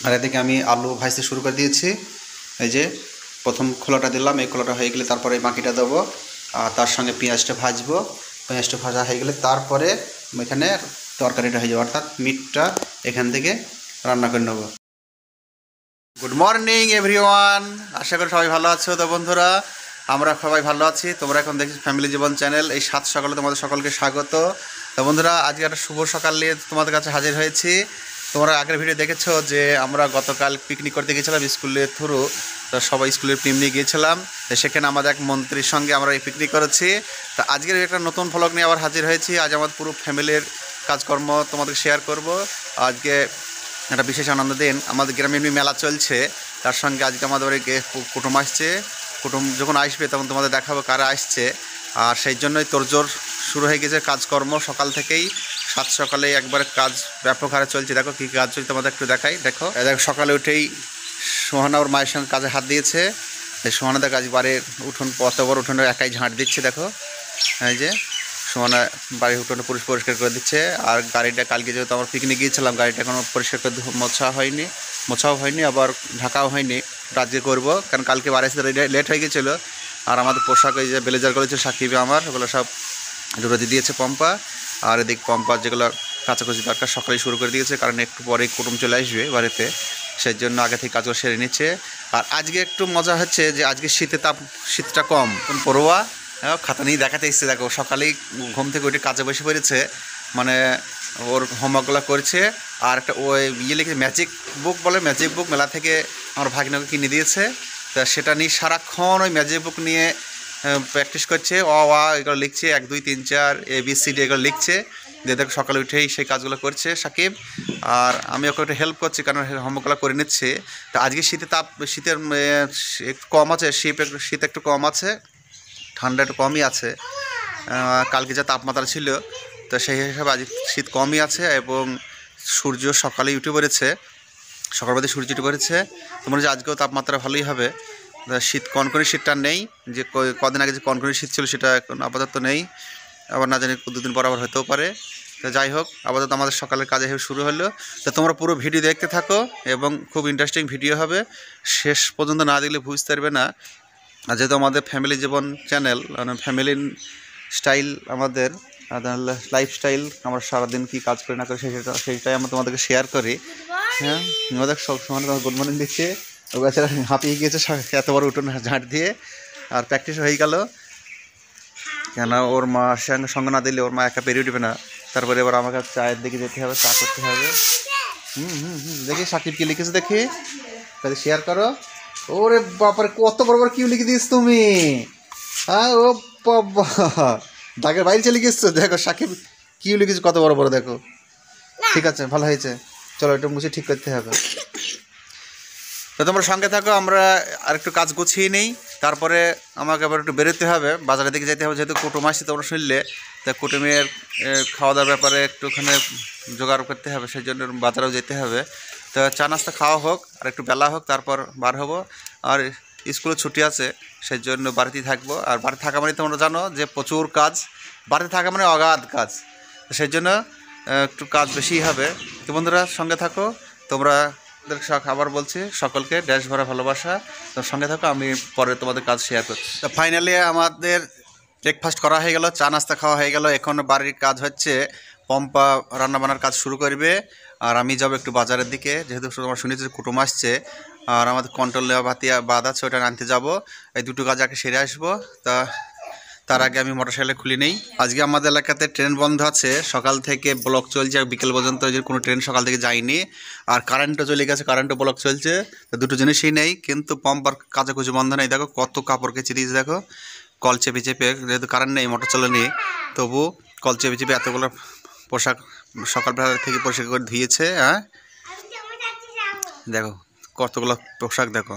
আর এদিকে আমি আলু ভাজতে শুরু করে দিয়েছি। এই যে প্রথম খোলাটা দিলাম, এই খোলাটা হয়ে গেলে তারপরে বাকিটা দেবো, আর তার সঙ্গে পেঁয়াজটা ভাজবো। পেঁয়াজটা ভাজা হয়ে গেলে তারপরে এখানে তরকারিটা হয়ে যাবে, অর্থাৎ মিটটা এখান থেকে রান্না করে নেবো। গুড মর্নিং এভরিওয়ান, আশা করি সবাই ভালো আছো। তো বন্ধুরা, আমরা সবাই ভালো আছি। তোমরা এখন দেখছি ফ্যামিলি জীবন চ্যানেল। এই সাত সকালে তোমাদের সকলকে স্বাগত। তো বন্ধুরা, আজকে একটা শুভ সকাল নিয়ে তোমাদের কাছে হাজির হয়েছি। তোমরা আগের ভিডিও দেখেছো যে আমরা গতকাল পিকনিক করতে গিয়েছিলাম স্কুলের থ্রু। তো সবাই স্কুলের টিম নিয়ে গিয়েছিলাম, তো সেখানে আমাদের এক মন্ত্রীর সঙ্গে আমরা এই পিকনিক করেছি। তো আজকের একটা নতুন ভ্লগ নিয়ে আবার হাজির হয়েছি। আজ আমাদের পুরো ফ্যামিলির কাজকর্ম তোমাদের শেয়ার করব। আজকে একটা বিশেষ আনন্দ দিন, আমাদের গ্রামে এমনি মেলা চলছে, তার সঙ্গে আজকে আমাদের বাড়ি কুটুম আসছে। কুটুম যখন আসবে তখন তোমাদের দেখাবো কারা আসছে। আর সেই জন্যই তোড়জোড় শুরু হয়ে গেছে কাজকর্ম সকাল থেকেই। সাত সকালে একবারে কাজ ব্যাপক হারে চলছে। দেখো কী কাজ চলছে তোমাদের একটু দেখাই। দেখো সকালে উঠেই সোহানা ওর মায়ের সঙ্গে কাজে হাত দিয়েছে। এই সোহানা দেখ আজ বাড়ির উঠোন কত বড় উঠোনে একাই ঝাঁট দিচ্ছে। দেখো এই যে সোহানা বাড়ির উঠোনে পরিষ্কার করে দিচ্ছে। আর গাড়িটা কালকে যেহেতু আমরা পিকনিক গিয়েছিলাম, গাড়িটা এখনও পরিষ্কার করে মোছাও হয়নি আবার ঢাকাও হয়নি। আজকে করবো, কারণ কালকে বাড়ি আসতে লেট হয়ে গেছিলো। আর আমাদের পোশাক ওই যে ব্লেজার করেছে সাকিবে আমার, ওগুলো সব রোদে দিয়েছে পম্পা। আর এদিক পম্পার যেগুলো কাচাকুচি দরকার সকালেই শুরু করে দিয়েছে, কারণ একটু পরে কুটুম চলে আসবে বাড়িতে, সেই জন্য আগে থেকে কাজগুলো সেরে নিচ্ছে। আর আজকে একটু মজা হচ্ছে যে আজকে শীতটা কম। পড়ুয়া খাতা নিয়ে দেখাতে এসছে। দেখো সকালেই ঘুম থেকে উঠে কাজে বসে পড়েছে, মানে ওর হোমওয়ার্কগুলো করছে। আর একটা ওই লিখে ম্যাজিক বুক বলে, ম্যাজিক বুক মেলা থেকে আমার ভাগিনাকে কিনে দিয়েছে। তা সেটা নিয়ে সারাক্ষণ ওই ম্যাজিক বুক নিয়ে প্র্যাকটিস করছে। এগুলো লিখছে, 1 2 3 4 ABCD এগুলো লিখছে। দিয়ে দেখো সকালে উঠেই সেই কাজগুলো করছে সাকিব। আর আমি ওকে একটু হেল্প করছি, কারণ হোমওয়ার্কগুলো করে নিচ্ছে। তো আজকে শীতের একটু কম আছে, শীত একটু কম আছে, ঠান্ডা একটু কমই আছে। কালকে যা তাপমাত্রা ছিল, তো সেই হিসাবে আজ শীত কমই আছে। এবং সূর্য সকালেই উঠে পড়েছে, সকালবেলাতে সূর্য উঠে পড়েছে। তোমার যে আজকেও তাপমাত্রা ভালোই হবে। শীত কনকনে শীতটা নেই, যে কদিন আগে যে কনকনে শীত ছিল সেটা এখন আপাতত নেই। আবার না জানি 2 দিন পর আবার হতেও পারে। তো যাই হোক, আপাতত আমাদের সকালের কাজে শুরু হলো। তো তোমরা পুরো ভিডিও দেখতে থাকো, এবং খুব ইন্টারেস্টিং ভিডিও হবে। শেষ পর্যন্ত না দেখলে বুঝতে পারবে না। আর যেহেতু আমাদের ফ্যামিলি জীবন চ্যানেল, মানে ফ্যামিলি স্টাইল, আমাদের লাইফস্টাইল, আমরা সারাদিন কী কাজ করি না করি সেইটাই আমরা তোমাদেরকে শেয়ার করি। হ্যাঁ, আমাদের সব সময় তোমার গুড মর্নিং দিচ্ছে। ও বেচারা হাঁপিয়ে গিয়েছে এত বড় উঠোন ঝাঁট দিয়ে। আর প্র্যাকটিস হয়ে গেল, কেন ওর মা সঙ্গে না দিলে ওর মা একা পেরিয়ে উঠবে না। তারপরে এবার আমাকে চায়ের দিকে যেতে হবে, চা করতে হবে। দেখি সাকিব কি লিখেছে, দেখি তাহলে শেয়ার করো। ওরে বাপারে, কত বড় বড় কিউ লিখে দিস তুমি। হ্যাঁ, ও বাবা, দাগের বাইরে চলে গেছো। দেখো সাকিব কিউ লিখেছে কত বড় বড়, দেখো। ঠিক আছে, ভালো হয়েছে। চলো একটু মুছে ঠিক করতে হবে। তো তোমরা সঙ্গে থাকো, আমরা আর একটু কাজ গুছিয়ে নিই। তারপরে আমাকে আবার একটু বেরোতে হবে, বাজারের দিকে যেতে হবে, যেহেতু কুটুম আসছে তোমরা শুনলে। তা কুটুমের খাওয়া দাওয়ার ব্যাপারে একটুখানি জোগাড় করতে হবে, সেই জন্য বাজারেও যেতে হবে। তো চা নাস্তা খাওয়া হোক, আর একটু বেলা হোক, তারপর বার হবো। আর স্কুলে ছুটি আছে, সেই জন্য বাড়িতেই থাকবো। আর বাড়িতে থাকা মানে তোমরা জানো যে প্রচুর কাজ, বাড়িতে থাকা মানে অগাধ কাজ। সেই জন্য একটু কাজ বেশিই হবে। তো বন্ধুরা সঙ্গে থাকো তোমরা। আবার বলছি সকলকে ড্যাশ ভরা ভালোবাসা। তোর সঙ্গে থাকো, আমি পরে তোমাদের কাজ শেয়ার করছি। তো ফাইনালি আমাদের ব্রেকফাস্ট করা হয়ে গেল, চা নাস্তা খাওয়া হয়ে গেল। এখন বাড়ির কাজ হচ্ছে, পম্পা রান্নাবান্নার কাজ শুরু করবে। আর আমি যাবো একটু বাজারের দিকে, যেহেতু আমার শুনেছি কুটুম আসছে। আর আমাদের কন্ট্রোল ভাতিয়া বাদ আছে, ওটা আনতে যাবো। এই দুটো কাজ আগে সেরে আসবো। তার আগে আমি মোটরসাইকেল খুলে নেই। আজকে আমাদের এলাকাতে ট্রেন বন্ধ আছে, সকাল থেকে ব্লক চলছে, বিকেল পর্যন্ত যে কোনো ট্রেন সকাল থেকে যায়নি। আর কারেন্টও চলে গেছে, কারেন্টও ব্লক চলছে। তো দুটো জিনিসই নেই, কিন্তু পাম্পার কাচাকুচি বন্ধ নেই। দেখো কত কাপড় কেচে দিয়েছে, দেখো কল চেপে চেপে, যেহেতু কারেন্ট নেই, মোটর চালানি, তবু কল চেপে চেপে এতগুলো পোশাক সকালবেলা থেকে পরিষ্কার করে ধুয়েছে। হ্যাঁ, দেখো কতগুলো পোশাক, দেখো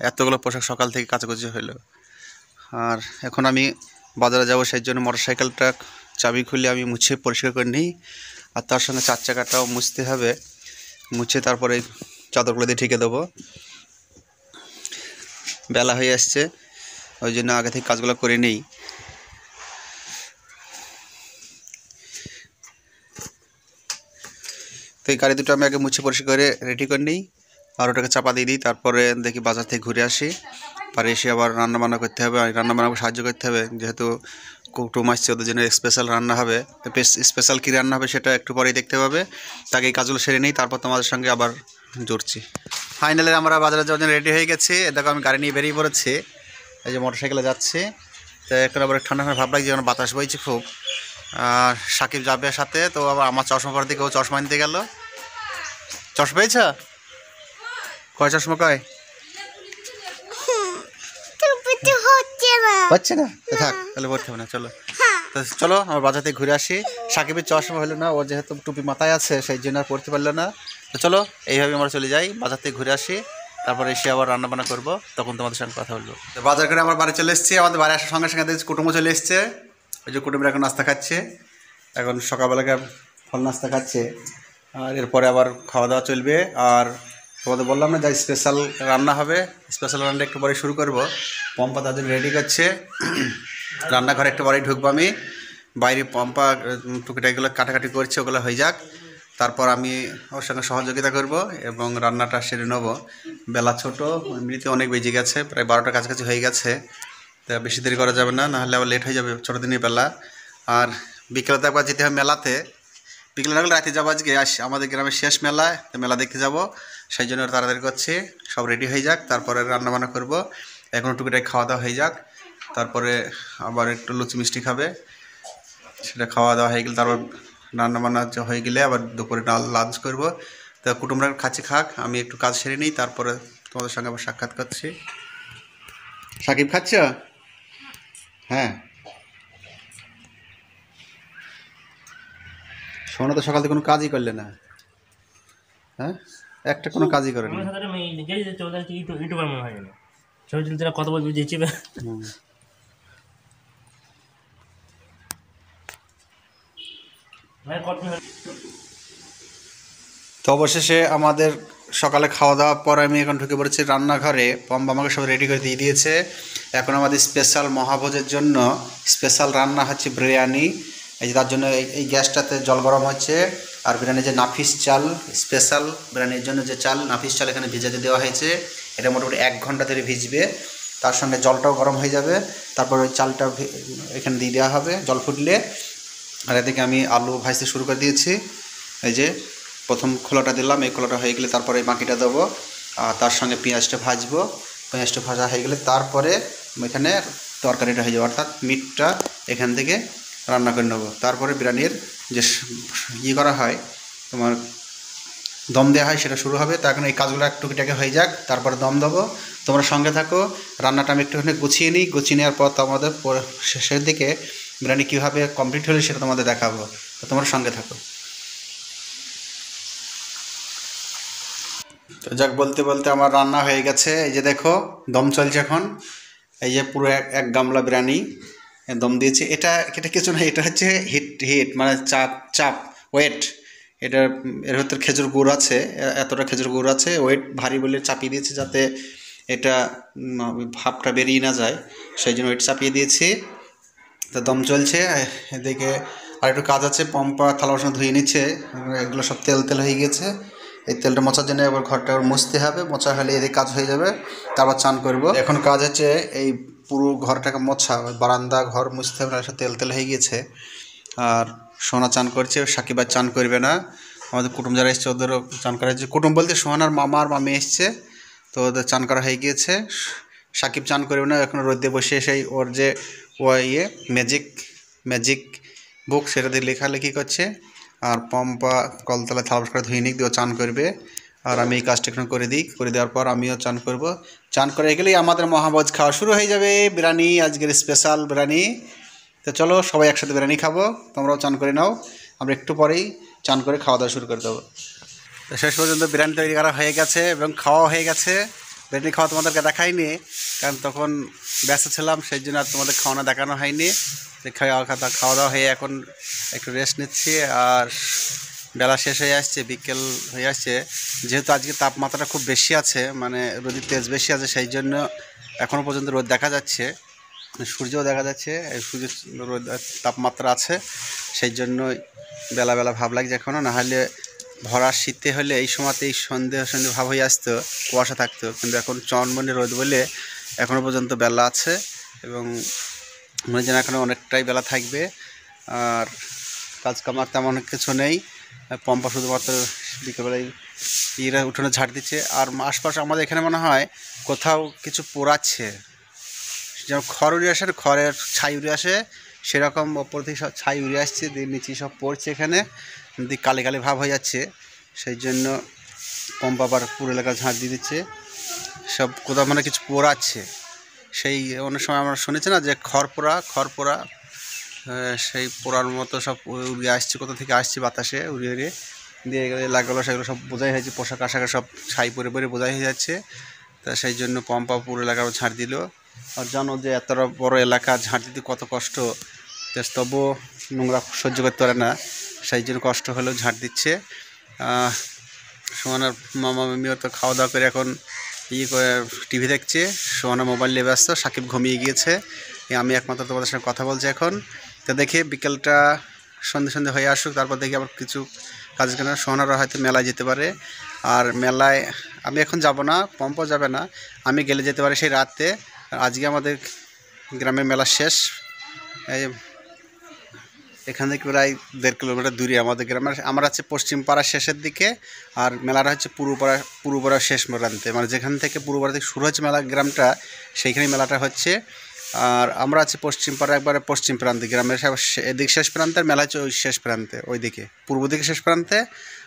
এতগুলো পোশাক সকাল থেকে কাচাকুচি হইলো। আর এখন আমি বাজারে যাব, সেই জন্য মোটরসাইকেলটা চাবি খুলে আমি মুছে পরিষ্কার করে নিই। আর তার সঙ্গে 4 চাকাটাও মুছতে হবে, মুছে তারপরে চাদরগুলো দিয়ে ঢেকে দেবো। বেলা হয়ে আসছে, ওই জন্য আগে থেকে কাজগুলো করে নিই। তো এই গাড়ি দুটো আমি আগে মুছে পরিষ্কার করে রেডি করে নিই, আর ওটাকে চাপা দিয়ে দিই। তারপরে দেখি বাজার থেকে ঘুরে আসি, পরে এসে আবার রান্নাবান্না করতে হবে, রান্নাবান্না সাহায্য করতে হবে, যেহেতু কুটুম আসছে, ওদের জন্য স্পেশাল রান্না হবে। স্পেশাল কী রান্না হবে সেটা একটু পরেই দেখতে পাবে। তাকে এই কাজগুলো সেরে নিই, তারপর তোমাদের সঙ্গে আবার জুড়ছি। ফাইনালি আমরা বাজারে যাওয়ার জন্য রেডি হয়ে গেছি। দেখো আমি গাড়ি নিয়ে বেরিয়ে পড়েছি, এই যে মোটরসাইকেলে যাচ্ছি। তো এখন আবার ঠান্ডা ঠান্ডা ভাব লাগছে, যেমন বাতাস বইছে খুব। আর সাকিব যাবে সাথে, তো আবার আমার চশমা পরার দিকে ও চশমা নিতে গেল। চশমা পেয়েছ? কয় চশমা কয়? হচ্ছে না, থাক তাহলে পড়তে হবে না। চলো তো চলো আমার বাজার থেকে ঘুরে আসি। সাকিবের চশমা হলো না, ওর যেহেতু টুপি মাথায় আছে সেই জন্য আর পড়তে পারলো না। তো চলো এইভাবে আমরা চলে যাই, বাজার থেকে ঘুরে আসি, তারপরে এসে আবার রান্নাবান্না করবো, তখন তোমাদের সঙ্গে কথা বলবো। তো বাজার করে আমার বাড়ি চলে এসেছি। আমাদের বাড়ি আসার সঙ্গে সঙ্গে কুটুমও চলে এসছে। ওই যে কুটুমরা এখন নাস্তা খাচ্ছে, এখন সকালবেলাকে ফল নাস্তা খাচ্ছে, আর এরপরে আবার খাওয়া দাওয়া চলবে। আর তোমাদের বললাম না, যা স্পেশাল রান্না হবে, স্পেশাল রান্না একটু পরে শুরু করবো। পম্পা তাদের রেডি করছে, রান্নাঘরে একটু পরেই ঢুকবো আমি। বাইরে পম্পা টুকিটাকিগুলো কাটাকাটি করছে, ওগুলো হয়ে যাক, তারপর আমি ওর সঙ্গে সহযোগিতা করব এবং রান্নাটা সেরে নেবো। বেলা ছোট, এমনিতে অনেক বেজে গেছে, প্রায় 12টার কাছাকাছি হয়ে গেছে। তা বেশি দেরি করা যাবে না, নাহলে আবার লেট হয়ে যাবে ছোটো দিনের বেলা। আর বিকেলে তো একবার যেতে হবে মেলাতে, বিকেলে না গেলে রাতে যাবো। আজকে আমাদের গ্রামের শেষ মেলা, তো মেলা দেখতে যাব, সেই জন্য তাড়াতাড়ি করছি। সব রেডি হয়ে যাক, তারপরে রান্নাবান্না করব। এখন টুকিটাকি খাওয়া দাওয়া হয়ে যাক, তারপরে আবার একটু লুচি মিষ্টি খাবে, সেটা খাওয়া দাওয়া হয়ে গেলে তারপর রান্নাবান্না হয়ে গেলে আবার দুপুরে লাঞ্চ করব। তো কুটুমরা খাচ্ছে খাক, আমি একটু কাজ সেরে নিই, তারপরে তোমাদের সঙ্গে আবার সাক্ষাৎ করছি। সাকিব খাচ্ছ? হ্যাঁ, শোনো তো সকাল থেকে কোনো কাজই করলে না। হ্যাঁ, একটা কোনো কাজই করে না। কত বলবি দিয়েছি। তো অবশেষে আমাদের সকালে খাওয়া দাওয়ার পর আমি এখন ঢুকে পড়েছি রান্নাঘরে। পম্পা আমাকে সব রেডি করে দিয়ে দিয়েছে। এখন আমাদের স্পেশাল মহাভোজের জন্য স্পেশাল রান্না হচ্ছে বিরিয়ানি। এই যে তার জন্য এই গ্যাসটাতে জল গরম হচ্ছে। আর বিরিয়ানি যে নাফিস চাল, স্পেশাল বিরিয়ানির জন্য যে চাল, নাফিস চাল এখানে ভিজাতে দেওয়া হয়েছে। এটা মোটামুটি 1 ঘন্টা ধরে ভিজবে, তার সঙ্গে জলটাও গরম হয়ে যাবে। তারপর ওই চালটা এখানে দিয়ে দেওয়া হবে জল ফুটলে। আর এদিকে আমি আলু ভাজতে শুরু করে দিয়েছি। এই যে প্রথম খোলাটা দিলাম, এই খোলাটা হয়ে গেলে তারপরে এই বাকিটা দেবো, আর তার সঙ্গে পেঁয়াজটা ভাজবো। পেঁয়াজটা ভাজা হয়ে গেলে তারপরে এখানে তরকারিটা হয়ে যাবে, অর্থাৎ মিটটা এখান থেকে রান্না করে নেবো। তারপরে বিরিয়ানির যে করা হয়, তোমার দম দেওয়া হয়, সেটা শুরু হবে। তার কারণে এই কাজগুলো একটুকিটাকে হয়ে যাক, তারপরে দম দেবো। তোমরা সঙ্গে থাকো, রান্নাটা আমি একটুখানি গুছিয়ে নিই। গুছিয়ে নেওয়ার পর তোমাদের শেষের দিকে বিরিয়ানি কীভাবে কমপ্লিট হলে সেটা তোমাদের দেখাবো, তো তোমরা সঙ্গে থাকো। তো যাক, বলতে বলতে আমার রান্না হয়ে গেছে। এই যে দেখো দম চলছে এখন। এই যে পুরো এক গামলা বিরিয়ানি দম দিয়েছে। এটা কিছু না, এটা হচ্ছে হিট মানে চাপ ওয়েট। এর ভেতর খেজুর গুড় আছে, এতটা খেজুর গুড় আছে, ওয়েট ভারী বলে চাপিয়ে দিয়েছে, যাতে এটা ভাপটা বেরিয়ে না যায়, সেই জন্য ওয়েট চাপিয়ে দিয়েছি। তো দম চলছে। এদিকে আর একটু কাজ আছে, পম্পা থালা বাসন ধুয়ে নিচ্ছে, এগুলো সব তেল হয়ে গেছে। এই তেলটা মোছার জন্য এবার ঘরটা মুছতে হবে, মোছা হলে এদিকে কাজ হয়ে যাবে, তারপর চান করব। এখন কাজ হচ্ছে এই পুরো ঘরটাকে মোছা, বারান্দা ঘর মুছতে হবে, সব তেল হয়ে গেছে। আর সোনা চান করছে, সাকিব আর চান করবে না। আমাদের কুটুম যারা এসছে ওদেরও চান করা হয়েছে। কুটুম বলতে সোহানার মামা আর মামি এসছে, তো ওদের চান করা হয়ে গিয়েছে। সাকিব চান করবে না, এখন রোদে বসে সেই ওর যে ম্যাজিক বুক, সেটা দিয়ে লেখালেখি করছে। আর পম্পা কলতলা থালা করে ধুয়ে নিক দিয়ে চান করবে, আর আমি এই কাজটা এখন করে দিই। করে দেওয়ার পর আমিও চান করব। চান করে গেলেই আমাদের মহাভোজ খাওয়া শুরু হয়ে যাবে। বিরিয়ানি, আজকের স্পেশাল বিরিয়ানি। তো চলো সবাই একসাথে বিরিয়ানি খাবো, তোমরাও চান করে নাও। আমরা একটু পরেই চান করে খাওয়া দাওয়া শুরু করে দেবো। তো শেষ পর্যন্ত বিরিয়ানি তৈরি করা হয়ে গেছে এবং খাওয়া হয়ে গেছে। বিরিয়ানি খাওয়া তোমাদেরকে দেখাইনি, কারণ তখন ব্যস্ত ছিলাম, সেই জন্য আর তোমাদের খাওয়ানো দেখানো হয়নি। খাওয়া দাওয়া হয়ে এখন একটু রেস্ট নিচ্ছি। আর বেলা শেষ হয়ে আসছে, বিকেল হয়ে আসছে। যেহেতু আজকে তাপমাত্রাটা খুব বেশি আছে, মানে রোদের তেজ বেশি আছে, সেই জন্য এখনও পর্যন্ত রোদ দেখা যাচ্ছে, সূর্যও দেখা যাচ্ছে। সূর্যের রোদ তাপমাত্রা আছে, সেই জন্য বেলা ভাব লাগছে এখনও। নাহলে ভরা শীতে হলে এই সময়তেই সন্ধে সন্ধে ভাব হয়ে আসতো, কুয়াশা থাকতো, কিন্তু এখন চনমনে রোদ বলে এখনও পর্যন্ত বেলা আছে এবং মনে যেন এখনও অনেকটাই বেলা থাকবে। আর কাজকামার তেমন কিছু নেই, পম্পা শুধুমাত্র বিকেলবেলায় উঠোনে ঝাড় দিচ্ছে। আর আশপাশ আমাদের এখানে মনে হয় কোথাও কিছু পোড়াচ্ছে, যেমন খড় উড়ে আসে, খড়ের ছাই উড়ে আসে, সেরকম ওপর থেকে সব ছাই উড়ে আসছে, দিয়ে নিচে সব পড়ছে, এখানে দিয়ে কালি কালি ভাব হয়ে যাচ্ছে। সেই জন্য পম্প আবার পুরো এলাকা ঝাঁট দিয়ে দিচ্ছে, সব কোথাও মানে কিছু পোড়াচ্ছে। সেই অনেক সময় আমরা শুনেছি না যে খড় পোড়া সেই পোড়ার মতো সব উড়ে আসছে, কোথা থেকে আসছে বাতাসে উড়িয়ে উড়িয়ে দিয়ে এলাকাগুলো সেগুলো সব বোঝাই হয়েছে, পোশাক আশাকে সব ছাই পরে পরে বোঝাই হয়ে যাচ্ছে। তা সেই জন্য পম্পা পুরো এলাকা ঝাঁট দিল। আর জানো যে এত বড় এলাকা ঝাঁট দিতে কত কষ্ট, তবুও নোংরা সহ্য করতে পারে না, সেই জন্য কষ্ট হলেও ঝাঁট দিচ্ছে। সোহানার মামা মামিও তো খাওয়া দাওয়া করে এখন করে টিভি দেখছে, সোহানা মোবাইল নিয়ে ব্যস্ত, সাকিব ঘুমিয়ে গিয়েছে, আমি একমাত্র তোমাদের সঙ্গে কথা বলছি এখন। তো দেখি বিকেলটা সন্ধে হয়ে আসুক, তারপর দেখি আবার কিছু কাজ কেন সোহানারা হয়তো মেলায় যেতে পারে। আর মেলায় আমি এখন যাব না, পম্পও যাবে না, আমি গেলে যেতে পারি সেই রাতে। আজকে আমাদের গ্রামের মেলা শেষ, এই এখান থেকে প্রায় 1.5 কিলোমিটার দূরে আমাদের গ্রামের। আমরা হচ্ছে পশ্চিম পাড়ার শেষের দিকে, আর মেলাটা হচ্ছে পূর্ব পাড়ার শেষ প্রান্তে, মানে যেখান থেকে পূর্ব পাড়া থেকে শুরু হচ্ছে মেলা গ্রামটা, সেইখানেই মেলাটা হচ্ছে। আর আমরা আছি পশ্চিম পাড়া একবারে পশ্চিম প্রান্তে, গ্রামের এদিক শেষ প্রান্তে, আর মেলা হচ্ছে ওই শেষ প্রান্তে, ওই দিকে পূর্ব দিকে শেষ প্রান্তে,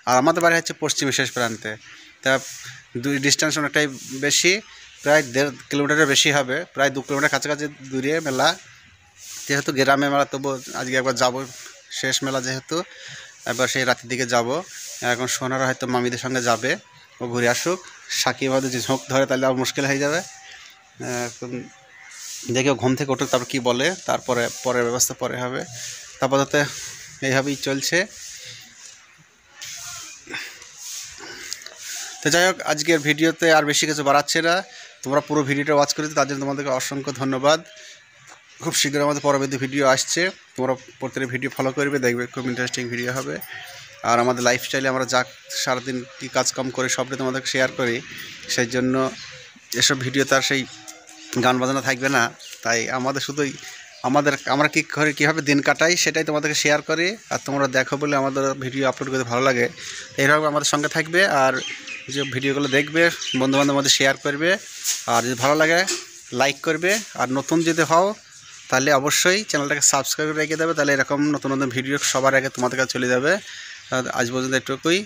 আর আমাদের বাড়ি হচ্ছে পশ্চিমে শেষ প্রান্তে। তা দুই ডিস্টেন্স অনেকটাই বেশি, প্রায় 1.5 কিলোমিটারের বেশি হবে, প্রায় 2 কিলোমিটার কাছাকাছি দূরে মেলা। যেহেতু গ্রামে মেলা, তবু আজকে একবার যাব, শেষ মেলা যেহেতু, একবার সেই রাতের দিকে যাব। এখন সোনারা হয়তো মামিদের সঙ্গে যাবে, ও ঘুরে আসুক। সাকিব হয়তো যে ঝোঁক ধরে তাহলে আর মুশকিল হয়ে যাবে। এখন দেখে ঘুম থেকে উঠুক, তারপর কী বলে, তারপরে পরের ব্যবস্থা পরে হবে। তারপর তাতে এইভাবেই চলছে। তো যাই হোক, আজকের ভিডিওতে আর বেশি কিছু বাড়াচ্ছে না, তোমরা পুরো ভিডিওটা ওয়াচ করে দিতে, তার জন্য তোমাদেরকে অসংখ্য ধন্যবাদ। খুব শীঘ্রই আমাদের পরবর্তী ভিডিও আসছে, তোমরা প্রত্যেকটা ভিডিও ফলো করবে, দেখবে খুব ইন্টারেস্টিং ভিডিও হবে। আর আমাদের লাইফস্টাইলে আমরা যা সারাদিন কী কাজকাম করে সবটাই তোমাদেরকে শেয়ার করি, সেই জন্য এসব ভিডিও তার সেই গান বাজনা থাকবে না, তাই আমাদের শুধুই আমরা কী করে কীভাবে দিন কাটাই সেটাই তোমাদেরকে শেয়ার করি, আর তোমরা দেখো বলে আমাদের ভিডিও আপলোড করতে ভালো লাগে। এইভাবে আমাদের সঙ্গে থাকবে, আর যে ভিডিওগুলো দেখবে বন্ধুবান্ধবের মধ্যে শেয়ার করবে, আর যদি ভালো লাগে লাইক করবে, আর নতুন যদি হও তাহলে অবশ্যই চ্যানেলটাকে সাবস্ক্রাইব করে রেখে দেবে, তাহলে এরকম নতুন নতুন ভিডিও সবার আগে তোমাদের কাছে চলে যাবে। আজ পর্যন্ত এটুকুই,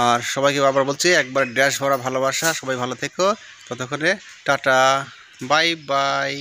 আর সবাইকে আবার বলছি একবার ড্যাশ ভরা ভালোবাসা, সবাই ভালো থেকো, ততক্ষণে টাটা, বাই বাই।